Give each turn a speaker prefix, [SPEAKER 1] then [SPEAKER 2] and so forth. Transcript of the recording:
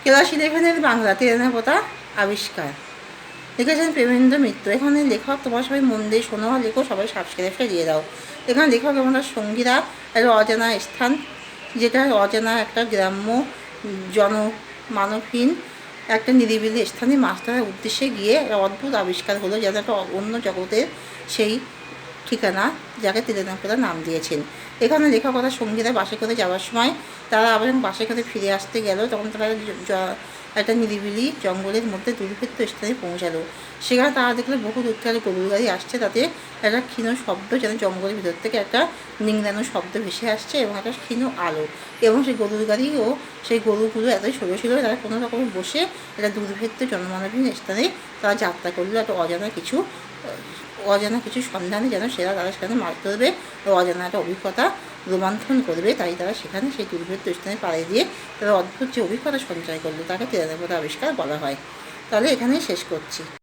[SPEAKER 1] Class 11-এর Bangla তেরেনাপোতা আবিষ্কার। লিখেছেন প্রেমেন্দ্র মিত্র। এখানে লেখক, তোমার সবাই মন দিয়ে শোনো আর লেখো, সবাই সাবস্ক্রাইবটা দিয়ে দাও। এখানে লেখক এবং তার সঙ্গীরা একটা অজানা স্থান, যেটা অজানা একটা গ্রাম্য জনমানবহীন একটা নিরিবিলি স্থানে মাছ ধরার উদ্দেশ্যে গিয়ে একটা অদ্ভুত আবিষ্কার হলো, যেন একটা অন্য জগতের সেই ঠিকানা, যাকে তেরেনাপোতা নাম দিয়েছেন। এখানে লেখকতা সঙ্গীরা বাসে করে যাওয়ার সময় তারা আবার যখন বাসে করে ফিরে আসতে গেল, তখন তারা একটা নিরিবিলি জঙ্গলের মধ্যে দুর্ভেদ্য স্থানে পৌঁছালো। সেখানে তারা দেখলো বহু দূর থেকে গরুর গাড়ি আসছে, তাতে একটা ক্ষীণ শব্দ, যেন জঙ্গলের ভিতর থেকে একটা নিংড়ানো শব্দ ভেসে আসছে এবং একটা ক্ষীণ আলো, এবং সেই গরুর গাড়ি ও সেই গরুগুলো এতই ছোটো ছিল, তারা কোনো রকমে বসে একটা দুর্ভেদ্য জনমানবহীন স্থানে তারা যাত্রা করলো একটা অজানা কিছু সন্ধানে, যেন তারা সেখানে মাছ ধরবে, অজানা একটা অভিজ্ঞতা রোমান্থন করবে। তাই তারা সেখানে সেই দুর্ভেদ্য স্থানে পাড়ি দিয়ে তারা অদ্ভুত যে অভিজ্ঞতা সঞ্চয় করলো, তাকে তেরেনাপোতা আবিষ্কার বলা হয়। তাহলে এখানেই শেষ করছি।